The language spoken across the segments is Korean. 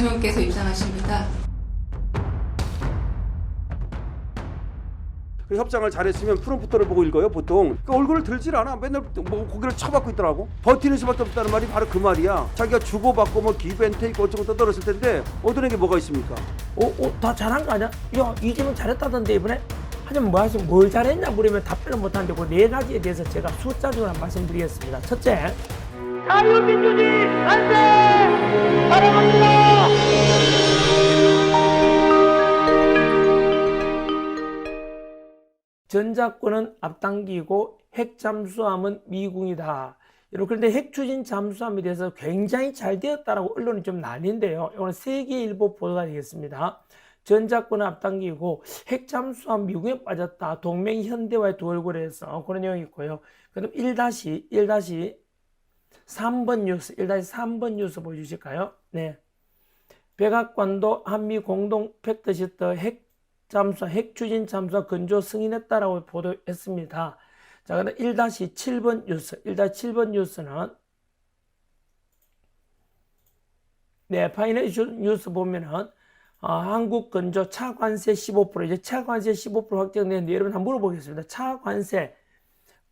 대통령께서 입장하십니다. 그 협상을 잘했으면 프롬프터를 보고 읽어요 보통. 그 얼굴을 들질 않아. 맨날 뭐 고개를 쳐박고 있더라고. 버티는 수밖에 없다는 말이 바로 그 말이야. 자기가 주고받고 뭐 기브앤테이크 어쩌고 떠들었을 텐데 얻어낸 게 뭐가 있습니까? 다 잘한 거 아니야? 야, 이재명 잘했다던데 이번에? 하지만 뭘 잘했냐 물으면 답변을 못하는데 그 네 가지에 대해서 제가 숫자적으로 한번 말씀드리겠습니다. 첫째, 자유민주주의 만세! 사랑합니다! 전작권은 앞당기고 핵 잠수함은 미궁이다. 그런데 핵 추진 잠수함에 대해서 굉장히 잘 되었다라고 언론이 좀 나뉜데요. 이거는 세계일보 보도가 되겠습니다. 전작권은 앞당기고 핵 잠수함 미궁에 빠졌다. 동맹 현대와의 두 얼굴에서 그런 내용이 있고요. 그럼 1-3번 뉴스, 1-3번 뉴스 보여주실까요? 네. 백악관도 한미 공동 팩트시트 핵 추진 잠수함 건조 승인했다라고 보도했습니다. 자, 그럼 1-7번 뉴스, 1-7번 뉴스는 네, 파이낸셜 뉴스 보면은 한국 건조 차관세 15% 이제 차관세 15% 확정되는데 여러분 한번 물어보겠습니다. 차관세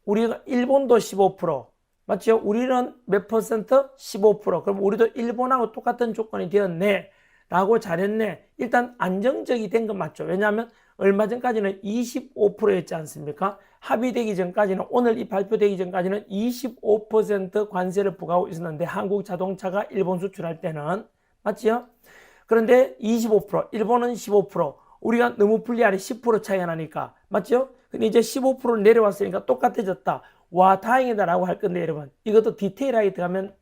우리가 일본도 15% 맞죠? 우리는 몇 퍼센트? 15%. 그럼 우리도 일본하고 똑같은 조건이 되었네 라고 잘했네. 일단 안정적이 된 건 맞죠. 왜냐하면 얼마 전까지는 25%였지 않습니까? 합의되기 전까지는 오늘 이 발표되기 전까지는 25% 관세를 부과하고 있었는데 한국 자동차가 일본 수출할 때는 맞지요? 그런데 25%, 일본은 15%, 우리가 너무 불리하게 10% 차이가 나니까 맞죠? 근데 이제 15% 내려왔으니까 똑같아졌다. 와, 다행이다라고 할 건데 여러분 이것도 디테일하게 들어가면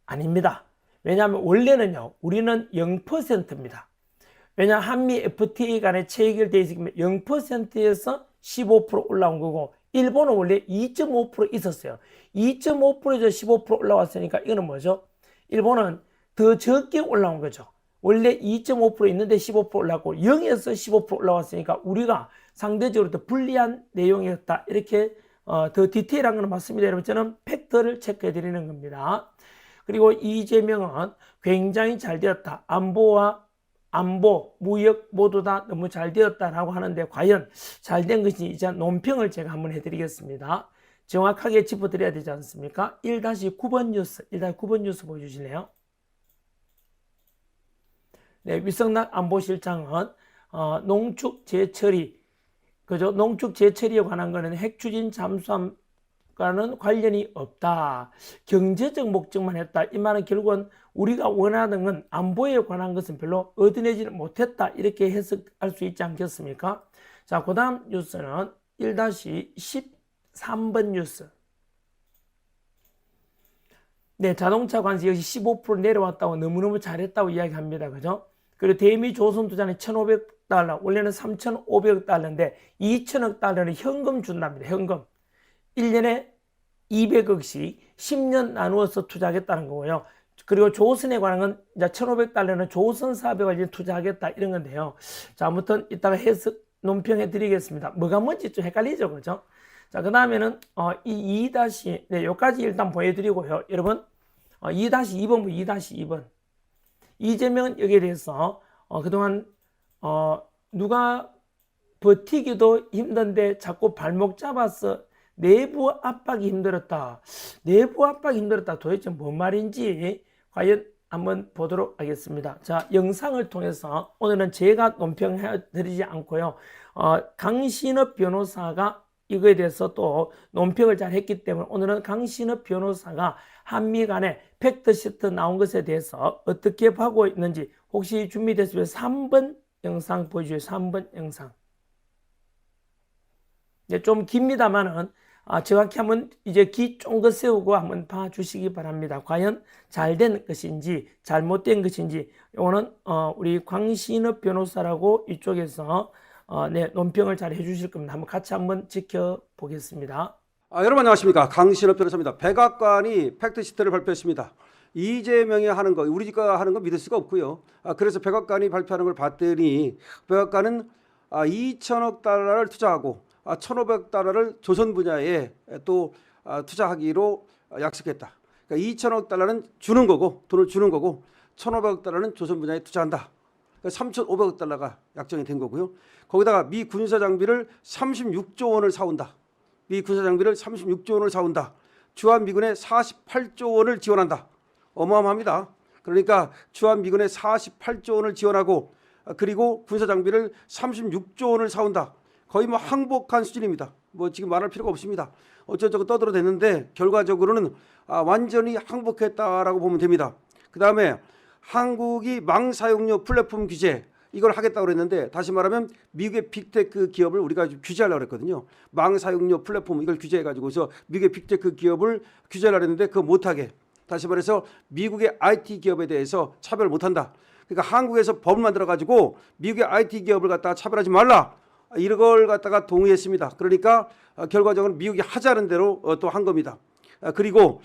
아닙니다. 왜냐하면 원래는요 우리는 0%입니다. 왜냐하면 한미 FTA 간에 체결되어 있으면 0%에서 15% 올라온 거고 일본은 원래 2.5% 있었어요. 2.5%에서 15% 올라왔으니까 이거는 뭐죠? 일본은 더 적게 올라온 거죠. 원래 2.5% 있는데 15% 올랐고 0에서 15% 올라왔으니까 우리가 상대적으로 더 불리한 내용이었다. 이렇게 더 디테일한 건 맞습니다. 여러분 저는 팩트를 체크해 드리는 겁니다. 그리고 이재명은 굉장히 잘 되었다. 안보, 무역 모두 다 너무 잘 되었다라고 하는데 과연 잘 된 것인지 이제 논평을 제가 한번 해드리겠습니다. 정확하게 짚어드려야 되지 않습니까? 1-9번 뉴스, 1-9번 뉴스 보여주실래요? 네, 위성락 안보실장은 농축 재처리, 그죠? 농축 재처리에 관한 거는 핵 추진 잠수함과는 관련이 없다. 경제적 목적만 했다. 이 말은 결국은 우리가 원하는 건 안보에 관한 것은 별로 얻어내지는 못했다. 이렇게 해석할 수 있지 않겠습니까? 자, 그 다음 뉴스는 1-13번 뉴스. 네, 자동차 관세 역시 15% 내려왔다고 너무너무 잘했다고 이야기합니다. 그죠? 그리고 대미 조선 투자는 1,500달러, 원래는 3,500억 달러인데 2,000억 달러는 현금 준답니다. 현금. 1년에 200억씩 10년 나누어서 투자하겠다는 거고요. 그리고 조선에 관한 건 이제 1,500달러는 조선 사업에 관련 투자하겠다 이런 건데요. 자, 아무튼 이따가 해석 논평해 드리겠습니다. 뭐가 뭔지 좀 헷갈리죠, 그죠? 자, 그 다음에는 이 2- 네, 여기까지 일단 보여드리고요. 여러분 2-2번, 2-2번. 이재명은 여기에 대해서 그동안 누가 버티기도 힘든데 자꾸 발목 잡아서 내부 압박이 힘들었다. 내부 압박이 힘들었다. 도대체 뭔 말인지 과연 한번 보도록 하겠습니다. 자, 영상을 통해서 오늘은 제가 논평해 드리지 않고요. 강신업 변호사가 이거에 대해서 또 논평을 잘 했기 때문에 오늘은 강신업 변호사가 한미 간에 팩트시트 나온 것에 대해서 어떻게 하고 있는지 혹시 준비됐으면 3번 영상 보여주세요. 3번 영상. 네, 좀 깁니다만은 정확히 한번 이제 귀 쫑긋 세우고 한번 봐주시기 바랍니다. 과연 잘된 것인지 잘못된 것인지 이거는 우리 광신업 변호사라고 이쪽에서 네, 논평을 잘 해주실 겁니다. 한번 같이 한번 지켜보겠습니다. 여러분 안녕하십니까, 강신업 변호사입니다. 백악관이 팩트시트를 발표했습니다. 이재명이 하는 거, 우리 집가 하는 거 믿을 수가 없고요. 그래서 백악관이 발표하는 걸 봤더니 백악관은 2천억 달러를 투자하고 1,500달러를 조선 분야에 또 투자하기로 약속했다. 그러니까 2천억 달러는 주는 거고, 돈을 주는 거고 1,500억 달러는 조선 분야에 투자한다. 3,500억 달러가 약정이 된 거고요. 거기다가 미 군사 장비를 36조 원을 사온다. 미 군사 장비를 36조 원을 사온다. 주한미군에 48조 원을 지원한다. 어마어마합니다. 그러니까 주한미군에 48조 원을 지원하고 그리고 군사 장비를 36조 원을 사온다. 거의 뭐 항복한 수준입니다. 뭐 지금 말할 필요가 없습니다. 어쩌저쩌고 떠들어댔는데 결과적으로는 완전히 항복했다라고 보면 됩니다. 그 다음에 한국이 망사용료 플랫폼 규제 이걸 하겠다고 그랬는데 다시 말하면 미국의 빅테크 기업을 우리가 규제하려고 그랬거든요. 망사용료 플랫폼 이걸 규제해가지고서 미국의 빅테크 기업을 규제하려고 했는데 그거 못하게. 다시 말해서 미국의 IT 기업에 대해서 차별 못한다. 그러니까 한국에서 법을 만들어가지고 미국의 IT 기업을 갖다가 차별하지 말라. 이걸 갖다가 동의했습니다. 그러니까 결과적으로 미국이 하자는 대로 또 한 겁니다. 그리고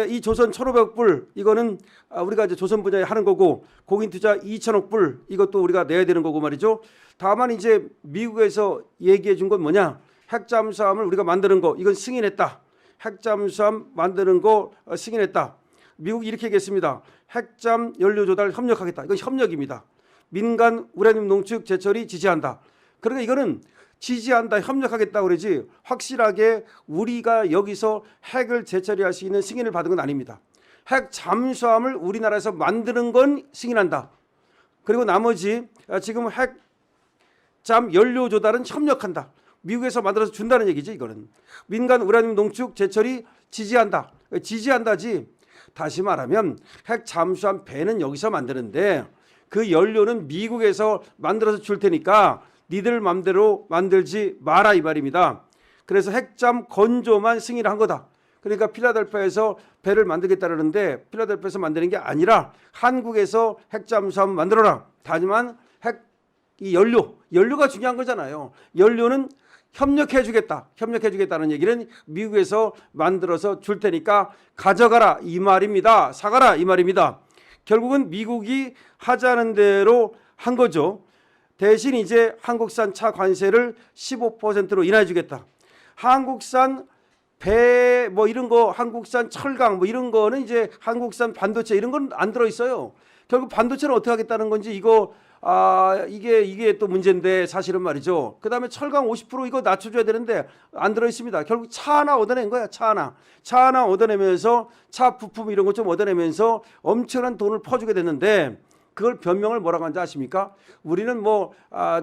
이 조선 1,500억 불 이거는 우리가 이제 조선 분야에 하는 거고 공인 투자 2,000억 불 이것도 우리가 내야 되는 거고 말이죠. 다만 이제 미국에서 얘기해 준 건 뭐냐? 핵잠수함을 우리가 만드는 거 이건 승인했다. 핵잠수함 만드는 거 승인했다. 미국이 이렇게 얘기했습니다. 핵잠 연료 조달 협력하겠다. 이건 협력입니다. 민간 우라늄 농축 제철이 지지한다. 그러니까 이거는 지지한다, 협력하겠다 그러지 확실하게 우리가 여기서 핵을 재처리할 수 있는 승인을 받은 건 아닙니다. 핵 잠수함을 우리나라에서 만드는 건 승인한다. 그리고 나머지 지금 핵잠 연료 조달은 협력한다. 미국에서 만들어서 준다는 얘기지 이거는. 민간 우라늄 농축 재처리 지지한다. 지지한다지. 다시 말하면 핵 잠수함 배는 여기서 만드는데 그 연료는 미국에서 만들어서 줄 테니까 니들 맘대로 만들지 마라 이 말입니다. 그래서 핵잠 건조만 승인을 한 거다. 그러니까 필라델피아에서 배를 만들겠다는데 필라델피아에서 만드는 게 아니라 한국에서 핵잠수함 만들어라. 하지만 이 연료가 중요한 거잖아요. 연료는 협력해 주겠다는 얘기는 미국에서 만들어서 줄 테니까 가져가라 이 말입니다. 사가라 이 말입니다. 결국은 미국이 하자는 대로 한 거죠. 대신 이제 한국산 차 관세를 15%로 인하해 주겠다. 한국산 배 뭐 이런 거, 한국산 철강 뭐 이런 거는 이제 한국산 반도체 이런 건 안 들어 있어요. 결국 반도체는 어떻게 하겠다는 건지 이거 이게 또 문제인데 사실은 말이죠. 그다음에 철강 50% 이거 낮춰줘야 되는데 안 들어 있습니다. 결국 차 하나 얻어낸 거야. 차 하나 얻어내면서 차 부품 이런 거 좀 얻어내면서 엄청난 돈을 퍼주게 됐는데 그걸 변명을 뭐라고 하는지 아십니까? 우리는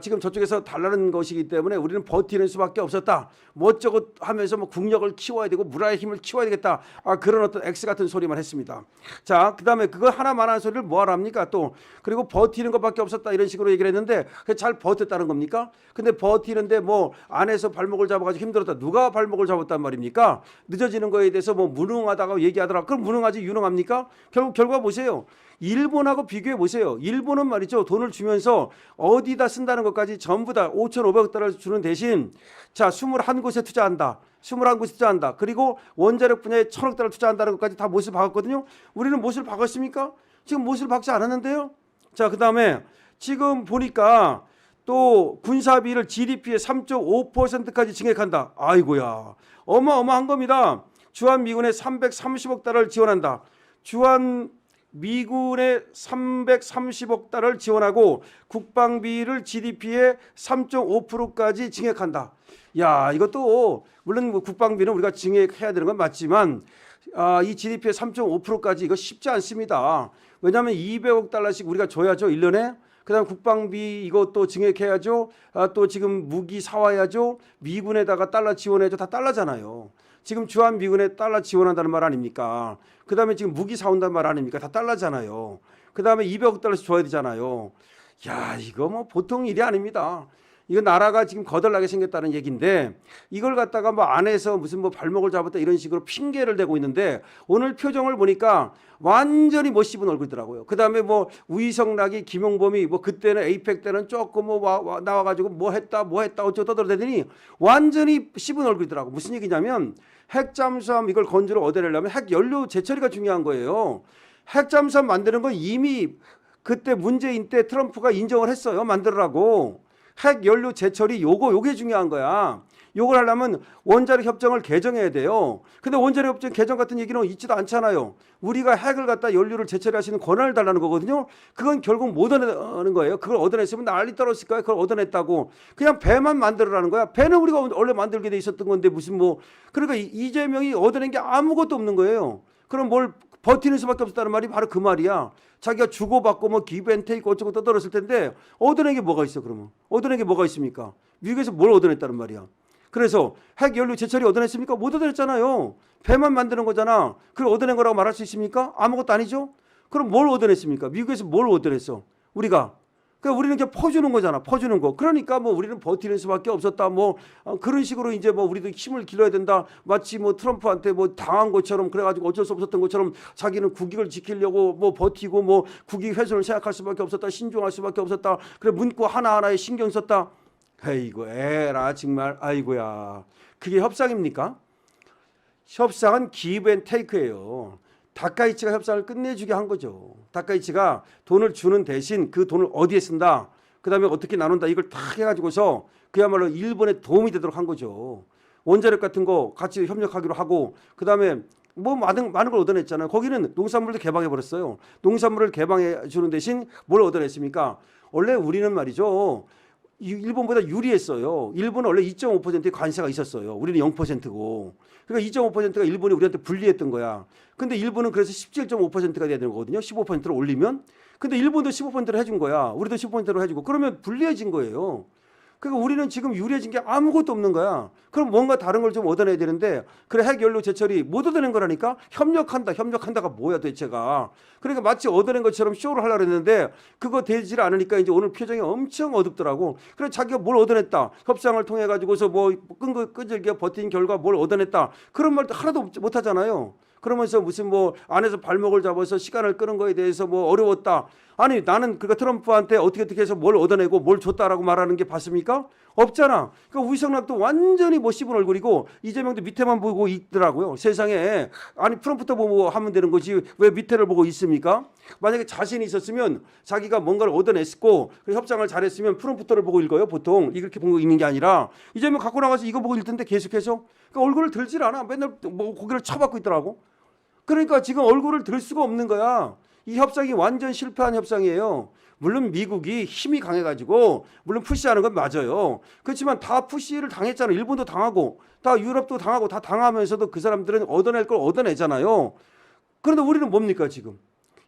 지금 저쪽에서 달라는 것이기 때문에 우리는 버티는 수밖에 없었다. 어쩌고 하면서 국력을 키워야 되고 문화의 힘을 키워야 되겠다. 그런 어떤 X 같은 소리만 했습니다. 자, 그다음에 그거 하나만한 소리를 뭐하러 합니까? 또 그리고 버티는 것밖에 없었다 이런 식으로 얘기를 했는데 잘 버텼다는 겁니까? 근데 버티는데 안에서 발목을 잡아가지고 힘들었다. 누가 발목을 잡았단 말입니까? 늦어지는 거에 대해서 무능하다고 얘기하더라. 그럼 무능하지 유능합니까? 결과 보세요. 일본하고 비교해 보세요. 일본은 말이죠. 돈을 주면서 어디다 쓴다는 것까지 전부 다 5,500억 달러를 주는 대신 자 21곳에 투자한다. 21곳에 투자한다. 그리고 원자력 분야에 1,000억 달러 투자한다는 것까지 다 못을 박았거든요. 우리는 못을 박았습니까? 지금 못을 박지 않았는데요. 자, 그다음에 지금 보니까 또 군사비를 GDP의 3.5%까지 증액한다. 아이고야. 어마어마한 겁니다. 주한미군에 330억 달러를 지원한다. 미군에 330억 달러를 지원하고 국방비를 GDP의 3.5%까지 증액한다. 야, 이것도 물론 국방비는 우리가 증액해야 되는 건 맞지만 이 GDP의 3.5%까지 이거 쉽지 않습니다. 왜냐하면 200억 달러씩 우리가 줘야죠. 1년에. 그다음 국방비 이것도 증액해야죠. 또 지금 무기 사와야죠. 미군에다가 달러 지원해야죠. 다 달러잖아요. 지금 주한미군에 달러 지원한다는 말 아닙니까? 그 다음에 지금 무기 사온다는 말 아닙니까? 다 달러잖아요. 그 다음에 200억 달러씩 줘야 되잖아요. 야, 이거 보통 일이 아닙니다. 이거 나라가 지금 거덜나게 생겼다는 얘기인데 이걸 갖다가 안에서 무슨 발목을 잡았다 이런 식으로 핑계를 대고 있는데 오늘 표정을 보니까 완전히 못 씹은 얼굴이더라고요. 그 다음에 우이성락이 김용범이 그때는 에이펙 때는 조금 나와가지고 뭐 했다 어쩌고 떠들어대더니 완전히 씹은 얼굴이더라고. 무슨 얘기냐면 핵잠수함 이걸 건조로 얻어내려면 핵연료 재처리가 중요한 거예요. 핵잠수함 만드는 건 이미 그때 문재인 때 트럼프가 인정을 했어요. 만들으라고. 핵연료 재처리 요게 중요한 거야. 요걸 하려면 원자력 협정을 개정해야 돼요. 근데 원자력 협정 개정 같은 얘기는 있지도 않잖아요. 우리가 핵을 갖다 연료를 재처리할 수 있는 권한을 달라는 거거든요. 그건 결국 못 얻어내는 거예요. 그걸 얻어냈으면 난리 떨었을 거야. 그걸 얻어냈다고. 그냥 배만 만들어라는 거야. 배는 우리가 원래 만들게 돼 있었던 건데 무슨 뭐. 그러니까 이재명이 얻어낸 게 아무것도 없는 거예요. 그럼 뭘 버티는 수밖에 없었다는 말이 바로 그 말이야. 자기가 주고받고 뭐 기브앤테이크 어쩌고 떠들었을 텐데 얻어낸 게 뭐가 있어 그러면. 얻어낸 게 뭐가 있습니까? 미국에서 뭘 얻어냈다는 말이야. 그래서 핵 연료 재처리 얻어냈습니까? 못 얻어냈잖아요. 배만 만드는 거잖아. 그걸 얻어낸 거라고 말할 수 있습니까? 아무것도 아니죠. 그럼 뭘 얻어냈습니까? 미국에서 뭘 얻어냈어? 우리가. 그러니까 우리는 그냥 퍼주는 거잖아. 퍼주는 거. 그러니까 뭐 우리는 버티는 수밖에 없었다. 뭐 그런 식으로 이제 뭐 우리도 힘을 길러야 된다. 마치 뭐 트럼프한테 뭐 당한 것처럼 그래가지고 어쩔 수 없었던 것처럼 자기는 국익을 지키려고 뭐 버티고 뭐 국익 훼손을 생각할 수밖에 없었다. 신중할 수밖에 없었다. 그래 문구 하나하나에 신경 썼다. 아이고 에라 정말 아이고야. 그게 협상입니까? 협상은 기브 앤 테이크예요. 다카이치가 협상을 끝내주게 한 거죠. 다카이치가 돈을 주는 대신 그 돈을 어디에 쓴다. 그다음에 어떻게 나눈다. 이걸 다 해가지고서 그야말로 일본에 도움이 되도록 한 거죠. 원자력 같은 거 같이 협력하기로 하고 그다음에 뭐 많은 걸 얻어냈잖아요. 거기는 농산물도 개방해 버렸어요. 농산물을 개방해 주는 대신 뭘 얻어냈습니까? 원래 우리는 말이죠. 일본보다 유리했어요. 일본은 원래 2.5%의 관세가 있었어요. 우리는 0%고. 그러니까 2.5%가 일본이 우리한테 불리했던 거야. 근데 일본은 그래서 17.5%가 돼야 되는 거거든요. 15%를 올리면. 근데 일본도 15%를 해준 거야. 우리도 15%를 해주고. 그러면 불리해진 거예요. 그러니까 우리는 지금 유리해진 게 아무것도 없는 거야. 그럼 뭔가 다른 걸 좀 얻어내야 되는데 그래 핵연료 재처리 못 얻어낸 거라니까. 협력한다가 뭐야 대체가. 그러니까 마치 얻어낸 것처럼 쇼를 하려고 했는데 그거 되질 않으니까 이제 오늘 표정이 엄청 어둡더라고. 그래 자기가 뭘 얻어냈다. 협상을 통해 가지고서 뭐 끈질기게 버틴 결과 뭘 얻어냈다. 그런 말도 하나도 못 하잖아요. 그러면서 무슨 뭐 안에서 발목을 잡아서 시간을 끄는 거에 대해서 뭐 어려웠다. 아니 나는 그러니까 트럼프한테 어떻게 해서 뭘 얻어내고 뭘 줬다라고 말하는 게 봤습니까? 없잖아. 그러니까 우이성락도 완전히 못 씹은 얼굴이고 이재명도 밑에만 보고 있더라고요. 세상에. 아니 트럼프도 보고 하면 되는 거지 왜 밑에를 보고 있습니까? 만약에 자신이 있었으면 자기가 뭔가를 얻어냈고 협상을 잘했으면 트럼프를 보고 읽어요. 보통 이렇게 보고 읽는 게 아니라 이재명 갖고 나가서 이거 보고 읽던데 계속해서 그러니까 얼굴을 들질 않아. 맨날 뭐 고개를 쳐박고 있더라고. 그러니까 지금 얼굴을 들 수가 없는 거야. 이 협상이 완전 실패한 협상이에요. 물론 미국이 힘이 강해가지고 물론 푸시하는 건 맞아요. 그렇지만 다 푸시를 당했잖아요. 일본도 당하고 다 유럽도 당하고 다 당하면서도 그 사람들은 얻어낼 걸 얻어내잖아요. 그런데 우리는 뭡니까 지금?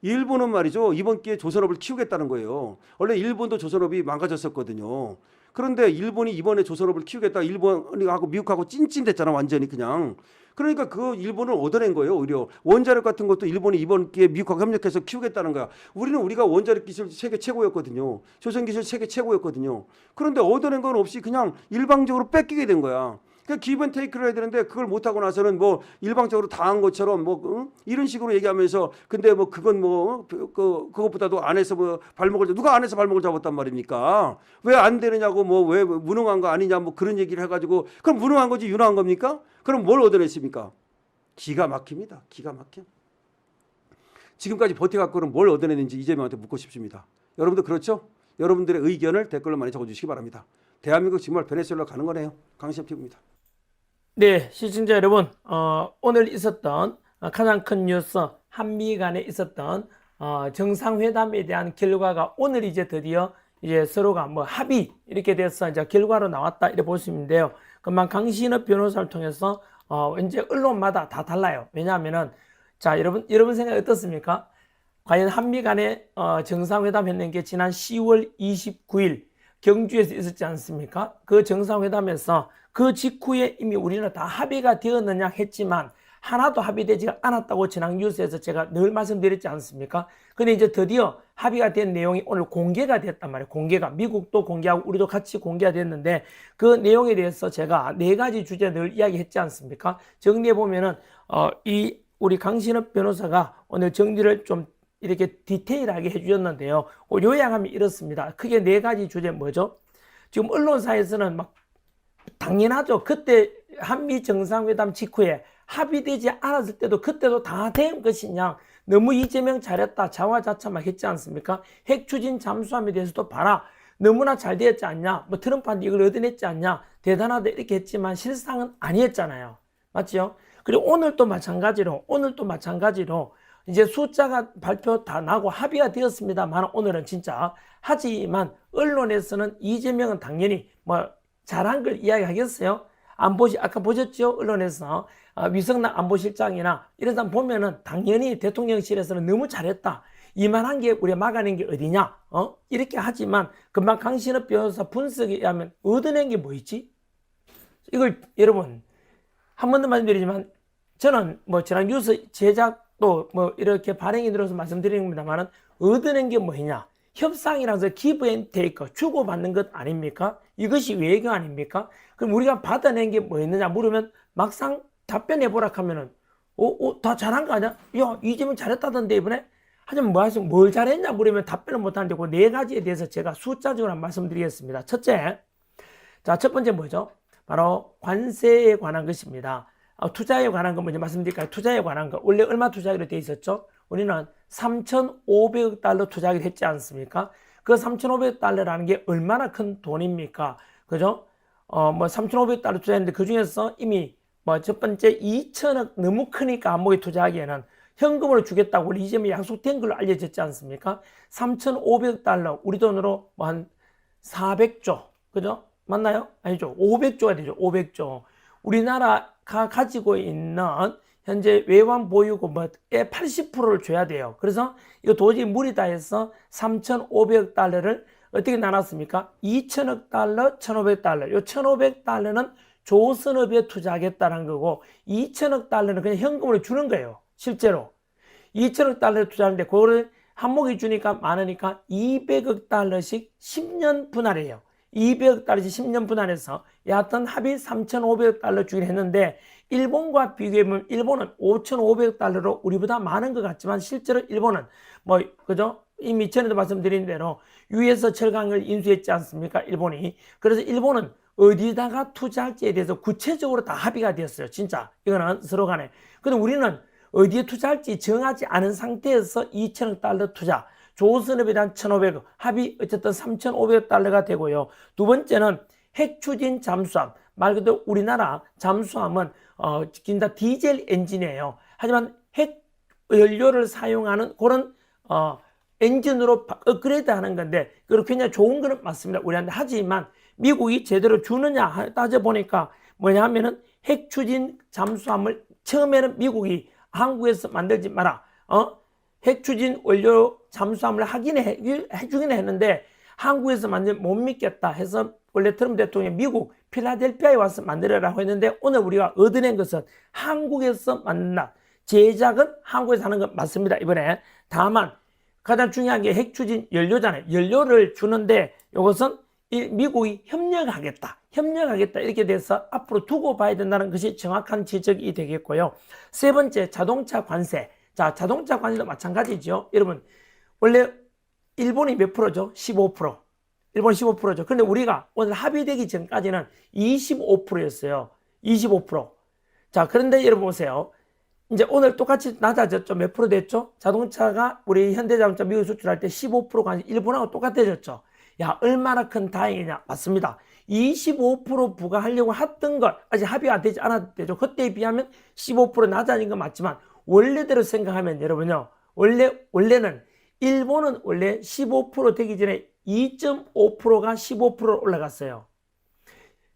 일본은 말이죠. 이번 기회에 조선업을 키우겠다는 거예요. 원래 일본도 조선업이 망가졌었거든요. 그런데 일본이 이번에 조선업을 키우겠다. 일본하고 미국하고 찐찐댔잖아. 완전히 그냥. 그러니까 그 일본을 얻어낸 거예요. 오히려 원자력 같은 것도 일본이 이번 기회에 미국하고 협력해서 키우겠다는 거야. 우리가 원자력 기술 세계 최고였거든요. 조선 기술 세계 최고였거든요. 그런데 얻어낸 건 없이 그냥 일방적으로 뺏기게 된 거야. 그러니까 기브 테이크를 해야 되는데 그걸 못하고 나서는 뭐 일방적으로 당한 것처럼 뭐 이런 식으로 얘기하면서 근데 뭐 그건 뭐 그것보다도 안에서 뭐 누가 안에서 발목을 잡았단 말입니까? 왜 안 되느냐고 뭐 왜 무능한 거 아니냐 뭐 그런 얘기를 해가지고 그럼 무능한 거지 유능한 겁니까? 그럼 뭘 얻어냈습니까? 기가 막힙니다. 기가 막혀. 지금까지 버텨갖고는 뭘 얻어냈는지 이재명한테 묻고 싶습니다. 여러분도 그렇죠? 여러분들의 의견을 댓글로 많이 적어주시기 바랍니다. 대한민국 정말 베네수엘라 가는 거네요. 강시엽 TV입니다. 네, 시청자 여러분, 오늘 있었던 가장 큰 뉴스, 한미 간에 있었던 정상회담에 대한 결과가 오늘 이제 드디어 이제 서로가 뭐 합의 이렇게 돼서 이제 결과로 나왔다 이렇게 볼 수 있는데요. 금방 강신업 변호사를 통해서 이제 언론마다 다 달라요. 왜냐하면은 자 여러분 생각 어떻습니까? 과연 한미 간에 정상회담 했는 게 지난 10월 29일 경주에서 있었지 않습니까? 그 정상회담에서 그 직후에 이미 우리는 다 합의가 되었느냐 했지만 하나도 합의되지 않았다고 지난 뉴스에서 제가 늘 말씀드렸지 않습니까? 근데 이제 드디어 합의가 된 내용이 오늘 공개가 됐단 말이에요. 공개가 미국도 공개하고 우리도 같이 공개가 됐는데 그 내용에 대해서 제가 4가지 주제 늘 이야기했지 않습니까? 정리해 보면은 이 우리 강신업 변호사가 오늘 정리를 좀 이렇게 디테일하게 해주셨는데요. 요약하면 이렇습니다. 크게 4가지 주제 뭐죠? 지금 언론사에서는 막 당연하죠. 그때 한미 정상회담 직후에 합의되지 않았을 때도 그때도 다 된 것이냐. 너무 이재명 잘했다. 자화자찬 막 했지 않습니까? 핵 추진 잠수함에 대해서도 봐라. 너무나 잘 되었지 않냐, 뭐 트럼프한테 이걸 얻어냈지 않냐, 대단하다 이렇게 했지만 실상은 아니었잖아요. 맞죠? 그리고 오늘도 마찬가지로 이제 숫자가 발표 다 나고 합의가 되었습니다만 오늘은 진짜 하지만 언론에서는 이재명은 당연히 뭐 잘한 걸 이야기하겠어요? 아까 보셨죠? 언론에서 위성락 안보실장이나 이런 사람 보면은 당연히 대통령실에서는 너무 잘했다. 이만한 게 우리가 막아낸 게 어디냐? 이렇게 하지만 금방 강신업 변호사 분석에 의하면 얻어낸 게 뭐 있지? 이걸 여러분 한 번 더 말씀드리지만 저는 뭐 지난 뉴스 제작도 뭐 이렇게 발행이 들어서 말씀드리는 겁니다만은 얻어낸 게 뭐냐? 협상이라서 기브 앤 테이크 주고받는 것 아닙니까? 이것이 외교 아닙니까? 그럼 우리가 받아낸 게 뭐였느냐 물으면 막상 답변해보라 하면은 다 잘한 거 아니야? 야 이재명 잘했다던데 이번에? 하지만 뭘 잘했냐 물으면 답변을 못하는데 그 네 가지에 대해서 제가 숫자적으로 말씀드리겠습니다. 첫째, 자, 첫 번째 뭐죠? 바로 관세에 관한 것입니다. 투자에 관한 거 먼저 말씀드릴까요? 투자에 관한 거. 원래 얼마 투자하기로 돼 있었죠? 우리는 3,500억 달러 투자하기로 했지 않습니까? 그 3,500억 달러라는 게 얼마나 큰 돈입니까? 그죠? 뭐 3,500억 달러 투자했는데 그 중에서 이미 뭐 첫 번째 2천억 너무 크니까 안목에 투자하기에는 현금으로 주겠다고 우리 이재명이 약속된 걸로 알려졌지 않습니까? 3,500억 달러, 우리 돈으로 뭐 한 400조, 그죠? 맞나요? 아니죠. 500조가 되죠. 500조. 우리나라가 가지고 있는 현재 외환 보유고의 80%를 줘야 돼요. 그래서 이거 도저히 무리다 해서 3,500억 달러를 어떻게 나눴습니까? 2천억 달러, 1,500 달러. 이 1,500 달러는 조선업에 투자하겠다는 거고 2천억 달러는 그냥 현금으로 주는 거예요. 실제로 2천억 달러를 투자하는데 그거를 한목이 주니까 많으니까 200억 달러씩 10년 분할이에요. 200억 달러씩 10년 분할해서 여하튼 합의 3,500억 달러 주긴 했는데 일본과 비교해보면 일본은 5,500억 달러로 우리보다 많은 것 같지만 실제로 일본은 뭐 그죠? 이미 전에도 말씀드린 대로 유에서 철강을 인수했지 않습니까? 일본이. 그래서 일본은 어디다가 투자할지에 대해서 구체적으로 다 합의가 되었어요. 진짜 이거는 서로 간에. 근데 우리는 어디에 투자할지 정하지 않은 상태에서 2천억 달러 투자, 조선업에 대한 1,500억, 합의 어쨌든 3,500억 달러가 되고요. 두 번째는 핵 추진 잠수함. 말 그대로 우리나라 잠수함은 진짜 디젤 엔진이에요. 하지만 핵 연료를 사용하는 그런 엔진으로 업그레이드 하는 건데 그리고 굉장히 좋은 거는 맞습니다. 우리한테. 하지만 미국이 제대로 주느냐 따져보니까 뭐냐 하면은 핵 추진 잠수함을 처음에는 미국이 한국에서 만들지 마라. 핵 추진 원료 잠수함을 해주긴 했는데 한국에서 만들면 못 믿겠다 해서 원래 트럼프 대통령이 미국 필라델피아에 와서 만들어라고 했는데 오늘 우리가 얻어낸 것은 한국에서 만든다. 제작은 한국에서 하는 건 맞습니다. 이번에. 다만 가장 중요한 게 핵 추진 연료잖아요. 연료를 주는데 이것은 미국이 협력하겠다 이렇게 돼서 앞으로 두고 봐야 된다는 것이 정확한 지적이 되겠고요. 세 번째, 자동차 관세. 자, 자동차 관세도 마찬가지죠. 여러분 원래 일본이 몇 프로죠? 15%. 일본 15%죠. 그런데 우리가 오늘 합의되기 전까지는 25%였어요. 25%. 자, 그런데 여러분 보세요. 이제 오늘 똑같이 낮아졌죠. 몇 프로 됐죠? 자동차가 우리 현대자동차 미국 수출할 때 15% 관세 일본하고 똑같아졌죠. 야, 얼마나 큰 다행이냐. 맞습니다. 25% 부과하려고 했던 것 아직 합의가 되지 않았을 때죠. 그때에 비하면 15% 낮아진 건 맞지만 원래대로 생각하면 여러분요. 원래는 일본은 원래 15% 되기 전에 2.5%가 15% 올라갔어요.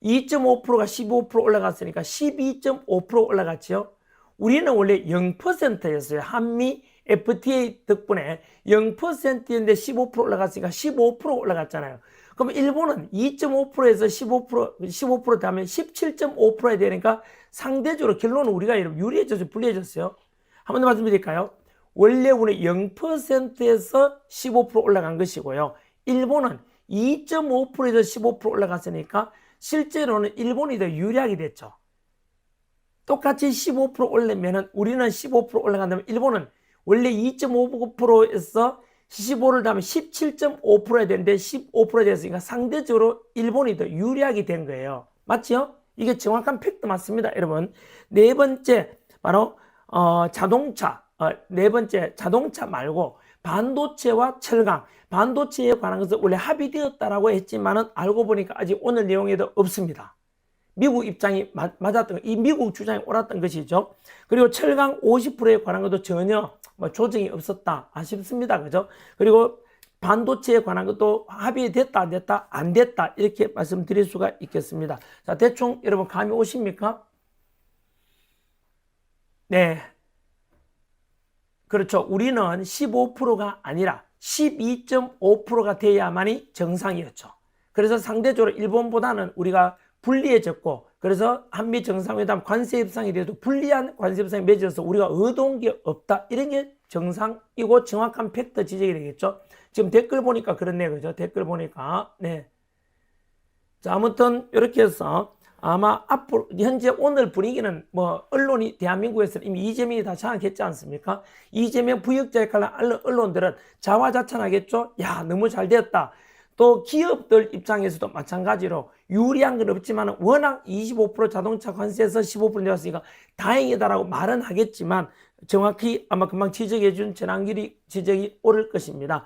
2.5%가 15% 올라갔으니까 12.5% 올라갔죠. 우리는 원래 0%였어요. 한미 FTA 덕분에 0%였는데 15% 올라갔으니까 15% 올라갔잖아요. 그럼 일본은 2.5%에서 15% 되면 17.5%야 되니까 상대적으로 결론은 우리가 유리해져서 불리해졌어요. 한 번 더 말씀드릴까요? 원래 우리 0%에서 15% 올라간 것이고요. 일본은 2.5%에서 15% 올라갔으니까 실제로는 일본이 더 유리하게 됐죠. 똑같이 15% 올리면은 우리는 15% 올라간다면 일본은 원래 2.5%에서 15를 더하면 17.5%야 되는데 15% 됐으니까 상대적으로 일본이 더 유리하게 된 거예요. 맞죠? 이게 정확한 팩트 맞습니다, 여러분. 네 번째 바로 자동차. 네 번째 자동차 말고 반도체와 철강, 반도체에 관한 것은 원래 합의되었다라고 했지만은 알고 보니까 아직 오늘 내용에도 없습니다. 미국 입장이 맞았던, 이 미국 주장이 옳았던 것이죠. 그리고 철강 50%에 관한 것도 전혀 뭐 조정이 없었다. 아쉽습니다. 그죠? 그리고 반도체에 관한 것도 합의됐다, 안 됐다, 안 됐다. 이렇게 말씀드릴 수가 있겠습니다. 자, 대충 여러분 감이 오십니까? 네. 그렇죠. 우리는 15%가 아니라 12.5%가 돼야만이 정상이었죠. 그래서 상대적으로 일본보다는 우리가 불리해졌고, 그래서 한미 정상회담 관세 협상이 돼도 불리한 관세 협상이 맺어서 우리가 얻어온 게 없다. 이런 게 정상이고 정확한 팩트 지적이 되겠죠. 지금 댓글 보니까 그렇네요. 그죠? 댓글 보니까. 네. 자, 아무튼 이렇게 해서 아마 앞으로 현재 오늘 분위기는 뭐 언론이 대한민국에서는 이미 이재명이 다 장악했지 않습니까? 이재명 부역자 역할을 하는 언론들은 자화자찬하겠죠. 야, 너무 잘 되었다. 또 기업들 입장에서도 마찬가지로 유리한 건 없지만 워낙 25% 자동차 관세에서 15% 내왔으니까 다행이다라고 말은 하겠지만 정확히 아마 금방 지적해 준 전환길이 지적이 옳을 것입니다.